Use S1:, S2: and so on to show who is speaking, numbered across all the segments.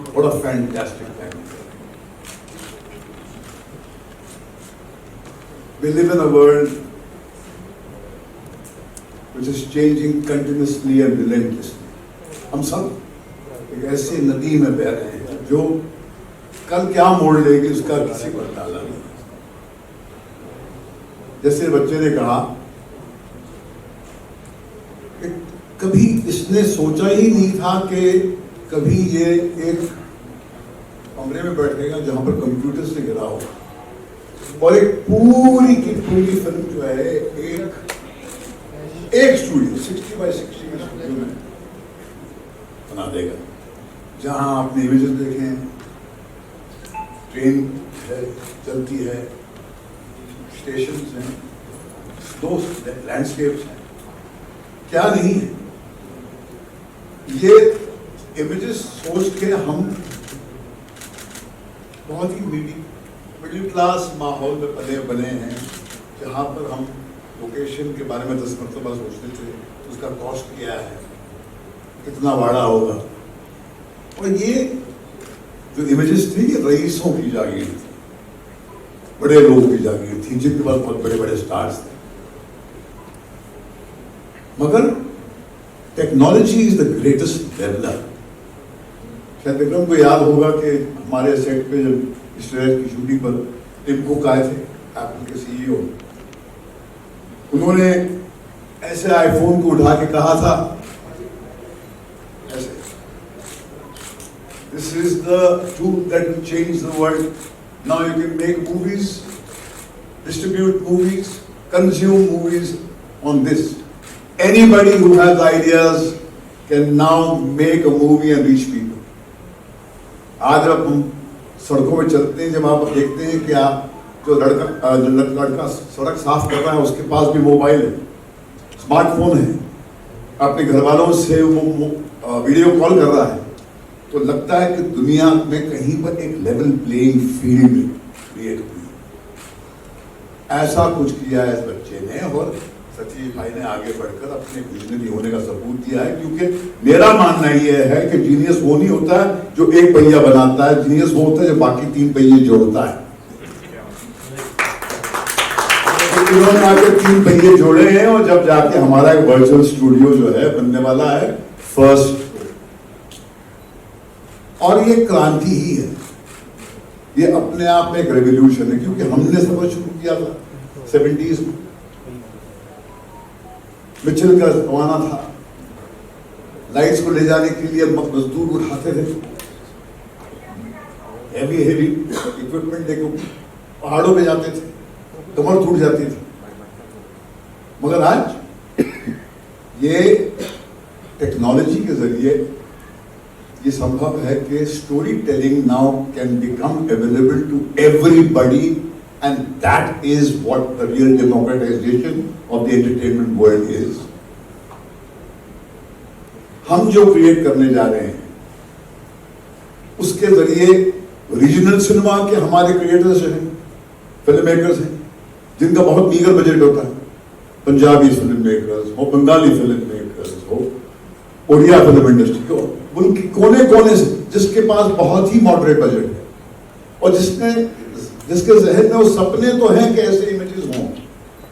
S1: What a fantastic time. We live in a world which is changing continuously and relentlessly. हम सब एक ऐसी नदी में बह रहे हैं जो कल क्या मोड़ लेगी उसका किसी को अंदाजा नहीं। जैसे बच्चे ने कहा कि कभी इसने सोचा ही नहीं था कि कभी ये एक कमरे में बैठेगा जहां पर कंप्यूटर से घिरा होगा और एक पूरी की पूरी फिल्म जो है एक स्टूडियो 60 बाय 60 के स्टूडियो में बना देगा, जहां आपने इमेजेस देखें, ट्रेन है चलती है, स्टेशन हैं, दो लैंडस्केप्स हैं, क्या नहीं है। ये इमेजेस सोच के हम बहुत ही मिडिल क्लास माहौल में पले बने हैं, जहाँ पर हम लोकेशन के बारे में 10 मरतबा सोचते थे, उसका कॉस्ट क्या है, कितना भाड़ा होगा। और ये जो इमेजेस थी ये रईसों की जागीर थी, बड़े लोगों की जागीर थी, जिनके पास बहुत बड़े बड़े स्टार्स थे। मगर technology is the greatest developer. शायद विक्रम को याद होगा कि हमारे सेट पे जब स्ट्रेट की शूटिंग पर टिम कुक आए थे, एप्पल के सीईओ, उन्होंने ऐसे आईफोन को उठा के कहा था ऐसे, this is the tool that will change the world, now you can make movies, distribute movies, consume movies on this, anybody who has ideas can now make a movie and reach people. आज जब हम सड़कों में चलते हैं, जब आप देखते हैं कि आप जो लड़का सड़क साफ कर रहा है उसके पास भी मोबाइल है, स्मार्टफोन है, अपने घर वालों से वो वीडियो कॉल कर रहा है, तो लगता है कि दुनिया में कहीं पर एक लेवल प्लेइंग फील्ड क्रिएट हुई। ऐसा कुछ किया है इस बच्चे ने, और सचिव भाई ने आगे बढ़कर अपने विजनरी होने का सबूत दिया है। क्योंकि मेरा मानना यह है कि जीनियस वो नहीं होता है जो एक पहिया बनाता है, जीनियस वो होता है जो बाकी 3 पहिए जोड़ता है। तो इन्होंने आगे 3 पहिए जोड़े हैं, और जब जाके हमारा एक वर्चुअल स्टूडियो जो है बनने वाला है फर्स्ट, और ये क्रांति ही है, ये अपने आप में एक रेवोल्यूशन है। क्योंकि हमने सब शुरू किया था 70s में, मिचेल का जमाना था, लाइट्स को ले जाने के लिए मजदूर उठाते थे, हेवी इक्विपमेंट देखो, पहाड़ों पे जाते थे, कमर टूट जाती थी। मगर आज ये टेक्नोलॉजी के जरिए ये संभव है कि story telling now can become available to everybody, and that is what the real democratization of the entertainment world is. हम जो क्रिएट करने जा रहे हैं उसके जरिए रीजनल सिनेमा के हमारे क्रिएटर्स हैं, फिल्म मेकर्स हैं, जिनका बहुत मीगर बजट होता है, पंजाबी फिल्म मेकर्स हो, बंगाली फिल्म मेकर्स हो, उड़िया फिल्म इंडस्ट्री को, उनके कोने कोने से, जिसके पास बहुत ही मॉडरेट बजट है और जिसके जहन में वो सपने तो हैं कि ऐसे इमेजेस हों,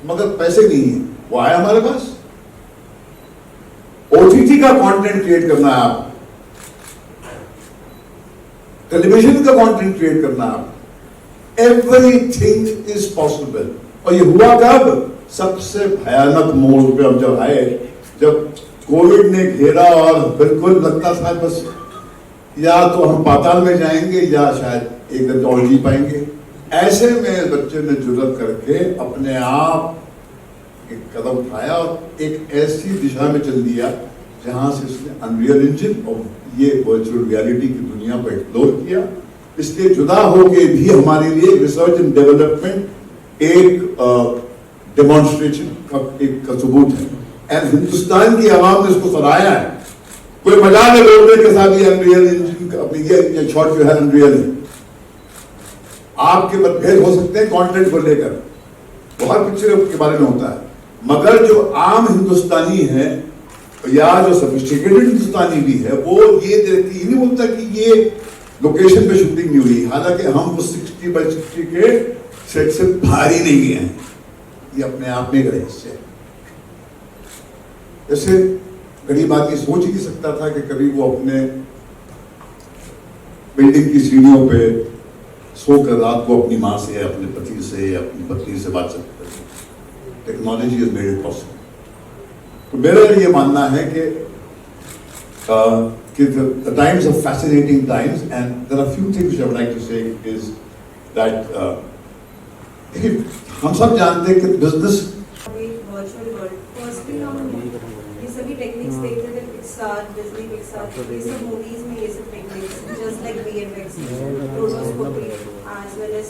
S1: मगर पैसे नहीं है, वो आया हमारे पास। ओटीटी का कंटेंट क्रिएट करना है आप, टेलीविजन का कंटेंट क्रिएट करना है आप, एवरीथिंग इज पॉसिबल। और ये हुआ कब? सबसे भयानक मोड़ पे हम जब आए, जब कोविड ने घेरा और बिल्कुल लगता था बस या तो हम पाताल में जाएंगे या शायद एक दिन और जी पाएंगे। ऐसे में बच्चे ने जुर्रत करके अपने आप एक कदम उठाया और एक ऐसी दिशा में चल दिया जहां से उसने अनरियल इंजन और ये वर्चुअल रियलिटी की दुनिया को एक्सप्लोर किया। इसलिए जुदा होके भी हमारे लिए रिसर्च एंड डेवलपमेंट एक डेमोन्स्ट्रेशन का एक सबूत है, एंड हिंदुस्तान की आवाम ने इसको सराहाया है। कोई मजाक है बोलने के साथ ये अनरियल इंजन का ये शॉट जो है अनरियल है। आपके मतभेद हो सकते हैं कंटेंट को लेकर, बहुत पिक्चर के बारे में होता है, मगर जो आम हिंदुस्तानी है या जो सोफिस्टिकेटेड हिंदुस्तानी भी है वो ये देखती ही नहीं बोलता कि ये लोकेशन पे शूटिंग नहीं हुई, हालांकि हम उस 60x60 के सेट से बाहर ही नहीं गए हैं। ये अपने आप में एक रहस्य है। जैसे गरीब आदमी सोच ही नहीं सकता था कि कभी वो अपने बिल्डिंग की सीढ़ियों पे सोकर रात को अपनी माँ से, अपने पति से, अपनी पत्नी से बात सकते थे। Technology is made it possible. तो मेरा ये मानना है कि the times are fascinating times, and there are few things which I would like to say is that हम सब जानते हैं कि बिजनेस
S2: वर्चुअल वर्ल्ड फर्स्टली हम ये सभी टेक्निक्स देखते थे, पिक्सार, डिज्नी पिक्सार, ये सब मूवीज में ये सब techniques just like VFX, rotoscopy as well as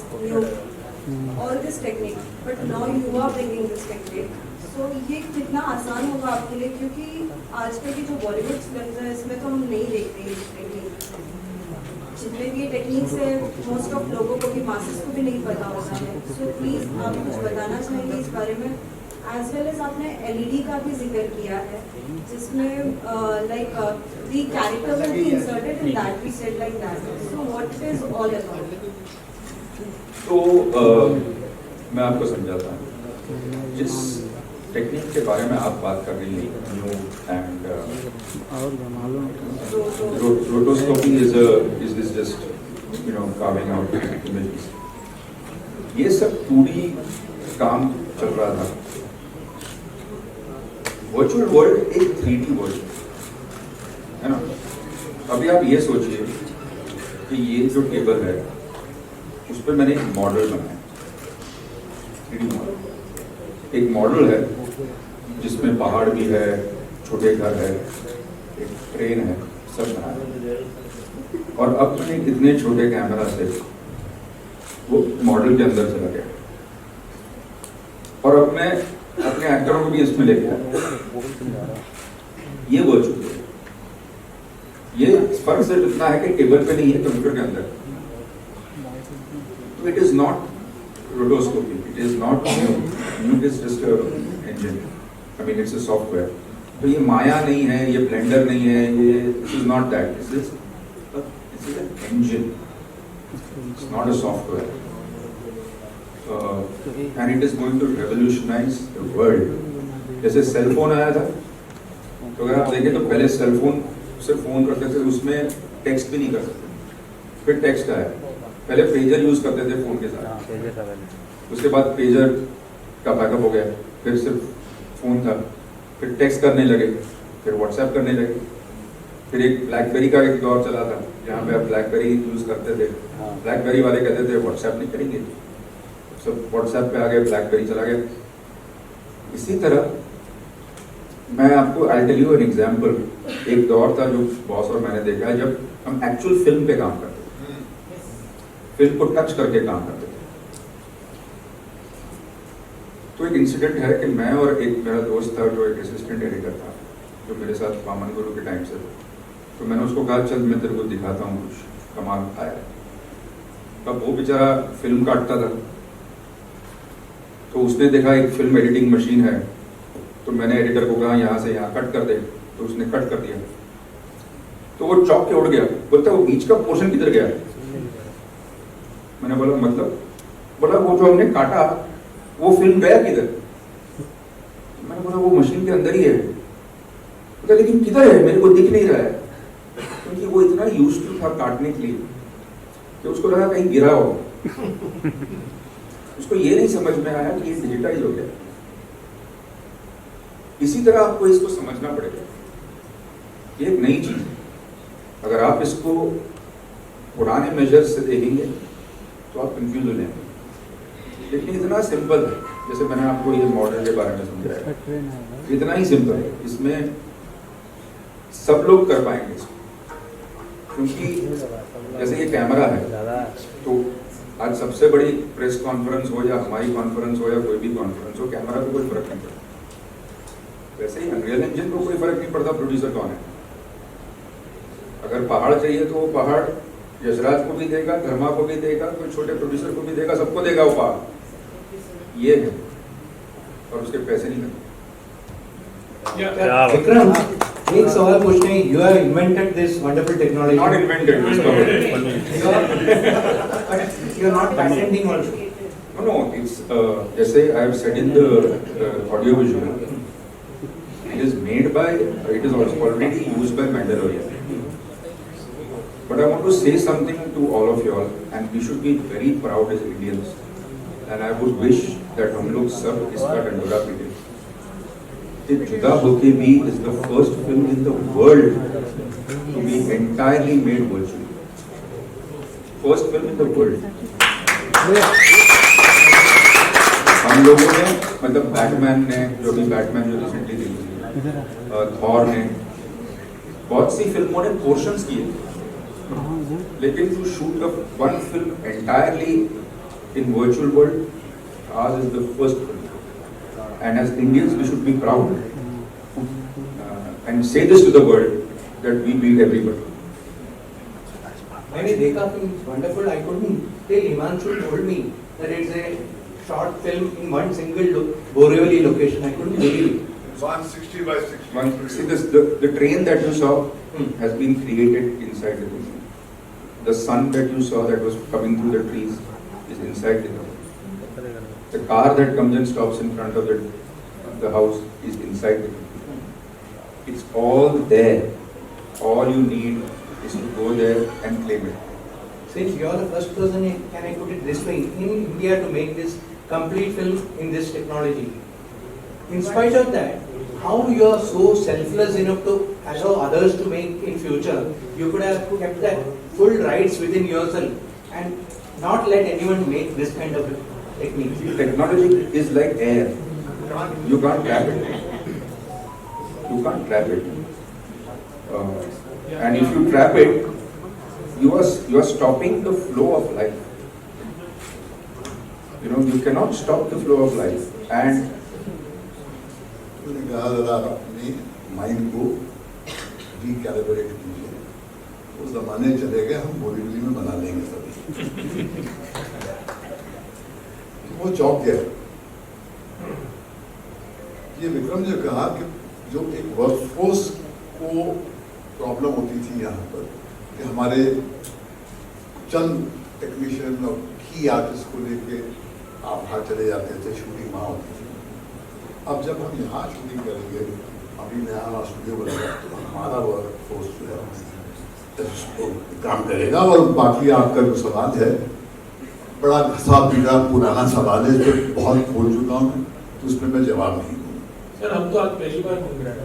S2: all this technique, but now you are bringing this technique. So ये कितना आसान होगा आपके लिए, क्योंकि आजकल की जो बॉलीवुड फिल्म है इसमें तो हम नहीं देखते ये टेक्निक। जितने भी ये टेक्निक्स है मोस्ट ऑफ लोगों को भी, मासेस को भी नहीं पता होता है। सो प्लीज आप कुछ बताना चाहेंगे इस बारे में। एज वेल एज आपने LED का भी जिक्र किया है, जिसमें like the character will be inserted in that, we said like that. So what is all about?
S3: तो मैं आपको समझाता हूँ। जिस टेक्निक के बारे में आप बात कर रही हैं, new and rotoscopy is this just carving out images, ये सब 2D काम चल रहा था। वर्चुअल वर्ल्ड एक 3D वर्ल्ड है ना। अभी आप ये सोचिए कि ये जो टेबल है उस पर मैंने एक मॉडल बनाया, 3D मॉडल। एक मॉडल है जिसमें पहाड़ भी है, छोटे घर है, एक ट्रेन है, सब बनाया। और अब मैंने इतने छोटे कैमरा से वो मॉडल के अंदर चला गया और अब मैं अपने एक्टरों को भी इसमें लेके आया। ये वर्चुअल है। ये फर्क सिर्फ इतना है कि टेबल पे नहीं है, कंप्यूटर के अंदर। So it is not rotoscopy. It is not new. It is just a engine. I mean, it's a software. तो ये माया नहीं है, ये ब्लेंडर नहीं है, ये this is not that. This is an engine. It's not a software. And it is going to revolutionize the world. जैसे cell phone आया था, तो अगर आप देखें तो पहले सेल फोन से फोन करते थे, उसमें टेक्स्ट भी नहीं कर सकते। फिर टेक्स्ट आया। पहले पेजर यूज करते थे फोन के साथ, उसके बाद पेजर का बैकअप हो गया, फिर सिर्फ फोन था, फिर टेक्स्ट करने लगे, फिर व्हाट्सएप करने लगे, फिर एक ब्लैकबेरी का एक दौर चला था जहाँ पे आप ब्लैकबेरी यूज करते थे। ब्लैकबेरी वाले कहते थे व्हाट्सएप नहीं करेंगे, सब व्हाट्सएप पे आ गए, ब्लैकबेरी चला गया। इसी तरह मैं आपको I tell you an example. एक दौर था जो बॉस और मैंने देखा है, जब हम एक्चुअल फिल्म पे काम करते थे, फिल्म को टच करके काम करते थे। तो एक इंसिडेंट है कि मैं और एक मेरा दोस्त था जो एक असिस्टेंट एडिटर था, जो मेरे साथ वामन गुरु के टाइम से। तो मैंने उसको कहा चल मैं तेरे को दिखाता हूँ कुछ कमाल आया। तब वो बेचारा फिल्म काटता था, तो उसने देखा एक फिल्म एडिटिंग मशीन है, तो मैंने एडिटर को कहा यहाँ से यहाँ कट कर दे, तो उसने कट कर दिया। तो वो चौंक के उड़ गया, बोलता वो बीच का पोर्शन किधर गया? मैंने बोला मतलब? बोला वो जो हमने काटा वो फिल्म गया किधर? मैंने बोला वो मशीन के अंदर ही है। बोला लेकिन किधर है, मेरे को दिख नहीं रहा है। क्योंकि वो इतना यूज्ड टू था काटने के लिए कि उसको लगा कहीं गिरा हो। उसको ये नहीं समझ में आया कि ये डिजिटाइज हो गया। इसी तरह आपको इसको समझना पड़ेगा, ये एक नई चीज है। अगर आप इसको पुराने मेजर से देखेंगे तो आप कंफ्यूज हो जाएंगे, लेकिन इतना सिंपल है। जैसे मैंने आपको ये मॉडल के बारे में समझाया, इतना ही सिंपल है, इसमें सब लोग कर पाएंगे इसको। क्योंकि जैसे ये कैमरा है, तो आज सबसे बड़ी प्रेस कॉन्फ्रेंस हो या हमारी कॉन्फ्रेंस हो या कोई भी कॉन्फ्रेंस हो, कैमरा को कोई फर्क नहीं पड़ता। वैसे ही अनरियल इंजन को कोई फर्क नहीं पड़ता प्रोड्यूसर कौन है। अगर पहाड़ चाहिए तो वो पहाड़ यशराज को भी देगा, धर्मा को भी देगा, कोई छोटे प्रोड्यूसर को भी देगा, सबको देगा वो पहाड़। ये है, और उसके पैसे नहीं लगते।
S4: विक्रम एक सवाल पूछने, you have invented this wonderful technology.
S3: Not invented, discovered.
S4: But you are not patenting also.
S3: No, it's जैसे I have said in the audio visual, it is made by, it is also already used by Mandalorian. But I want to say something to all of you all, and we should be very proud as Indians. And I would wish that हम लोग सब इसका डंडोरा पीटे. The Juda Bouquet Bhi is the first film in the world to be entirely made virtually. First film in the world. हम लोगों ने मतलब Batman ने जो रिसेंटली रिलीज हुई, थॉर ने, बहुत सी फिल्मों ने पोर्शंस किए, लेकिन to shoot one film entirely in virtual world, ours is the first film. And as Indians, we should be proud and say this to the world that we beat everybody.
S4: मैंने देखा film is wonderful. I couldn't till Himanshu told me that it's a short film in one single Borivali location. I couldn't believe it.
S1: 160 by 60.
S3: See this, the train that you saw has been created inside the movie. The sun that you saw that was coming through the trees is inside the movie. The car that comes and stops in front of the house is inside the movie. It's all there. All you need is to go there and claim it.
S4: Since you are the first person, can I put it this way, in India to make this complete film in this technology. In spite of that, how you are so selfless enough to allow others to make in future? You could have kept that full rights within yourself and not let anyone make this kind of technique.
S3: Technology is like air. You can't trap it. You can't trap it. And if you trap it, you are stopping the flow of life. You know, you cannot stop the flow of life. And
S1: मैंने कहा जरा अपनी mind को recalibrate कीजिए, वो जमाने चले गए, हम बोरीवली में बना लेंगे सभी. वो चौक गया. ये विक्रम ने कहा कि जो एक वर्कफोर्स को प्रॉब्लम होती थी यहाँ पर कि हमारे चंद टेक्नीशियन और की आर्टिस्ट को लेके आप बाहर चले जाते थे, शूटिंग वहाँ होती थी. अब जब हम यहाँ शूटिंग करेंगे, अभी नया स्टूडियो बनेगा, तो हमारा वर्कफोर्स जो है तो काम करेगा. और बाकी आपका जो सवाल है बड़ा घसा पीटा पुराना सवाल है, जो बहुत खोल चुका हूँ, तो उसमें मैं जवाब नहीं दूंगा.
S5: सर हम तो आज पहली बार घूम रहे हैं.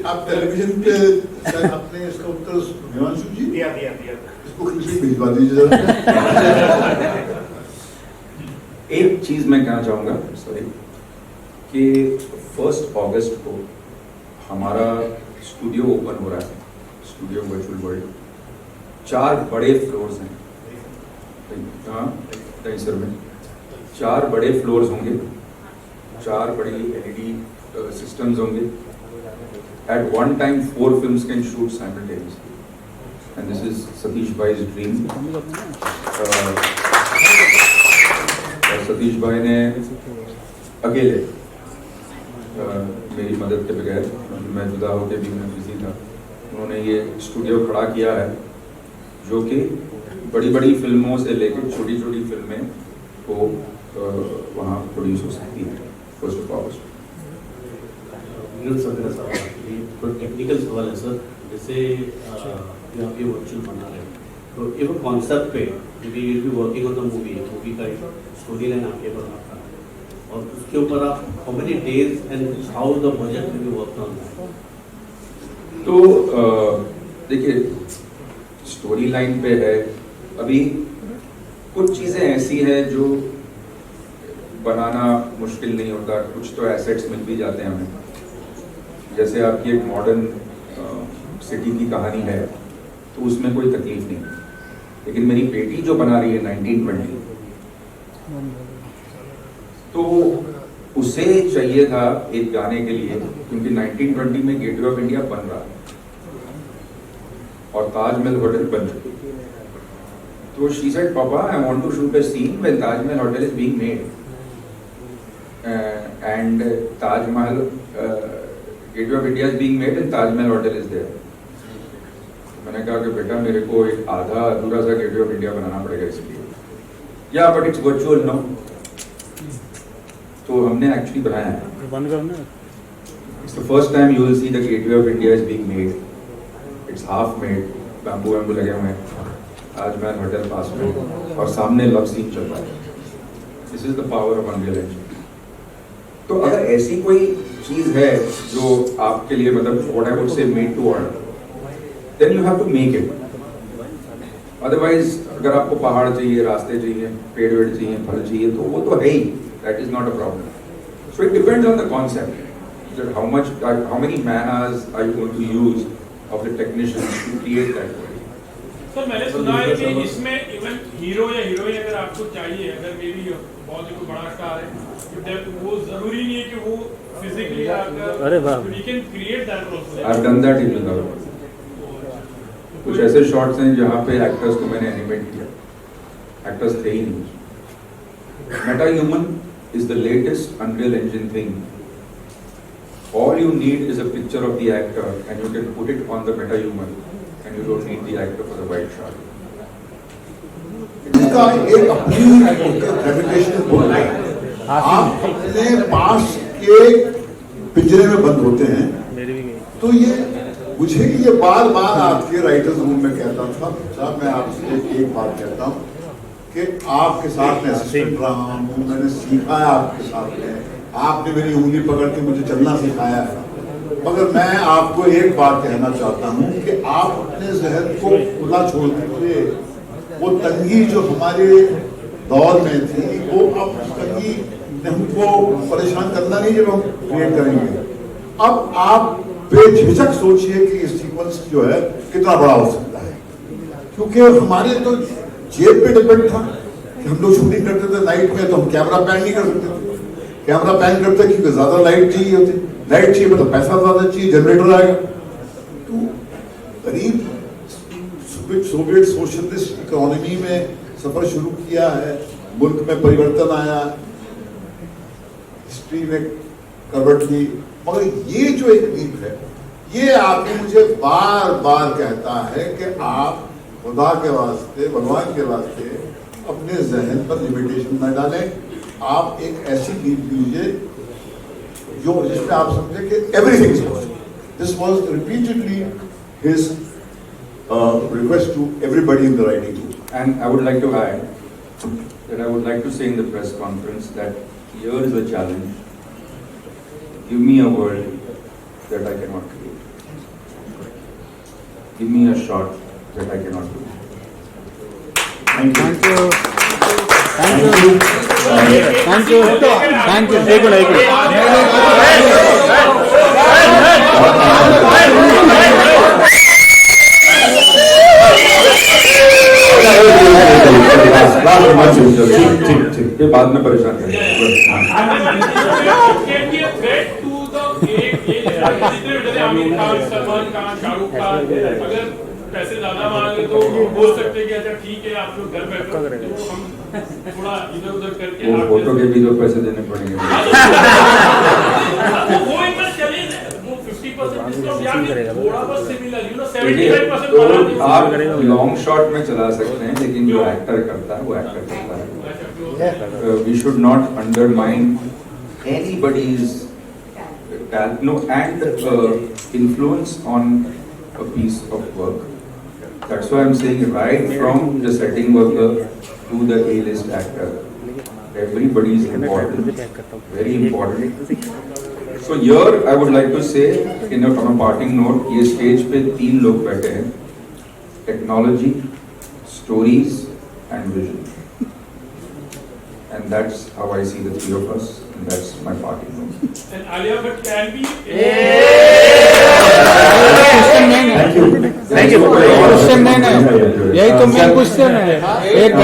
S1: आप टेलीविजन पे आपने इसका उत्तर हिमांशु जी
S5: दिया
S1: इसको किसी भिजवा दीजिए जरा.
S3: एक चीज मैं कहना चाहूँगा, सॉरी, कि 1 अगस्त को हमारा स्टूडियो ओपन हो रहा है, स्टूडियो वर्चुअल वर्ल्ड. 4 बड़े फ्लोर्स हैं. हाँ, दहीसर में 4 बड़े फ्लोर्स होंगे, 4 बड़ी LED सिस्टम्स होंगे. At one time 4 films can shoot simultaneously, and this is Satish Bhai's dream. Satish भाई ने अकेले मेरी मदद के बगैर, मैं जुदा होकर भी मैं बिजी था, उन्होंने ये स्टूडियो खड़ा किया है जो कि बड़ी बड़ी फिल्मों से लेकर छोटी छोटी फिल्में को वहाँ प्रोड्यूस हो सकती है. फर्स्ट ऑफ
S6: मेरा सवाल ये टेक्निकल सवाल है सर. जैसे यहाँ पे वर्चुअल बना रहे हैं, तो ये कॉन्सेप्ट पे we will be working on the movie का स्टोरी लाइन आपके बनाता है, और उसके ऊपर आप how many days and how the project will be work on that.
S3: तो देखिए, स्टोरी लाइन पे है. अभी कुछ चीज़ें ऐसी हैं जो बनाना मुश्किल नहीं होता, कुछ तो एसेट्स मिल भी जाते हैं हमें. जैसे आपकी एक मॉडर्न सिटी की कहानी है, तो उसमें कोई तकलीफ नहीं. लेकिन मेरी बेटी जो बना रही है 1920, तो उसे चाहिए था एक गाने के लिए, क्योंकि 1920 में गेटवे ऑफ इंडिया बन रहा और ताजमहल होटल बन चुकी. तो शी सेड, पापा I want to shoot a scene when Taj Mahal hotel is being made, and Taj Mahal gateway of India is being made and Taj Mahal hotel is there. मैंने कहा कि बेटा मेरे को एक आधा अधूरा सा गेटवे ऑफ इंडिया बनाना पड़ेगा इसलिए, या बट इट्स वर्चुअल नो। तो हमने एक्चुअली बनाया है।
S7: बंद करो ना।
S3: It's the first time you will see the gateway of India is being made. It's half made, bamboo वैम्बू लगे हुए हैं, ताजमहल होटल पास में, और सामने लव सीन चल रहा है। This is the power of Unreal Engine. तो अगर ऐसी कोई चीज है जो आपके लिए मतलब what I would say made to order, then you have to make it. Otherwise अगर आपको पहाड़ चाहिए, रास्ते चाहिए, पेड़ वेड़ चाहिए, फल चाहिए, तो वो तो है ही, that is not a problem. So it depends on the concept. That how many man hours are you going to use of the technicians to create that world?
S5: Sir मैंने सुना है कि इसमें इवन हीरो या heroine अगर आपको चाहिए, अगर मेरी बहुत ही कोई बड़ा स्टार है, तो वो जरूरी नहीं है कि वो फिजिकली आकर,
S7: अरे वाह,
S5: we can create that also.
S3: I've done that in the कुछ ऐसे शॉट्स हैं जहाँ पे एक्टर्स को मैंने एनिमेट किया, एक्टर्स थे ही नहीं। Meta human is the latest Unreal Engine thing. All you need is a picture of the actor and you can put it on the meta-human and you don't need the actor for the white shark.
S1: इसका एक अपनी reputation बोल रहा है। आप अपने पास के पिंजरे में बंद होते हैं,
S7: मेरी भी गई।
S1: तो ये मुझे ये बार बार आपके राइटर्स रूम में कहता था, साहब मैं आपसे एक बात कहता हूँ कि आपके साथ में असिस्टेंट रहा हूँ, मैंने सीखा है आपके साथ में, आपने मेरी उंगली पकड़ के मुझे चलना सिखाया है, मगर मैं आपको एक बात कहना चाहता हूँ कि आप अपने जहन को खुला छोड़ दीजिए। वो तंगी जो हमारे दौर में थी, वो अब तंगी ने हमको परेशान करना नहीं, जब हम क्रिएट करेंगे। अब आप बेझिझक सोचिए कि ये सीक्वेंस जो है कितना बड़ा हो सकता है, क्योंकि हमारे तो जेब पे डिपेंड था कि हम लोग शूटिंग करते थे नाइट में, तो हम कैमरा पैन नहीं कर सकते थे। कैमरा पैन करते क्योंकि ज्यादा लाइट चाहिए होती, लाइट चाहिए मतलब पैसा ज्यादा चाहिए, जनरेटर आएगा। तो करीब सोवियत सोशलिस्ट इकोनॉमी में सफर शुरू किया है, मुल्क में परिवर्तन आया, हिस्ट्री में करवट ली, मगर ये जो एक लीप है, ये आके मुझे बार बार कहता है कि आप खुदा के वास्ते, भगवान के वास्ते अपने जहन पर लिमिटेशन न डालें। आप एक ऐसी लीप लीजिए जो जिसमें आप समझे कि everything is possible. This was repeatedly his request to everybody in the writing group.
S3: And I would like to add that I would like to say in the press conference that here is a challenge. Give me a world that I cannot create. Give me a shot that I cannot do.
S1: Thank you.
S7: Thank you, thank you, thank you, thank you. एक minute,
S3: ठीक, बाद में परेशान करेंगे।
S5: आमिर खान, सलमान खान, शाहरुख खान अगर पैसे ज्यादा मांगे तो बोल सकते हैं कि अच्छा ठीक है आप लोग घर बैठो, हम थोड़ा इधर उधर करके
S3: वो फोटो के भी तो पैसे देने पड़ेंगे।
S5: वो इतना चले वो 50% डिस्काउंट या फिर थोड़ा बहुत सिमिलर 75% बढ़ा
S3: तो आप लॉन्ग शॉट में चला सकते हैं, लेकिन जो एक्टर करता है वो एक्टर करता है। We should not undermine anybody's talent, no, and influence on a piece of work. That's why I'm saying right from the setting worker to the A-list actor, everybody is important, very important. So here I would like to say, on a parting note, ये stage पे 3 लोग बैठे हैं, technology, stories and vision. And that's how I see the 3 of us, and that's my parting note.
S5: And Alia Bhatt can be
S7: thank you, question नहीं, यही तो main question है। एक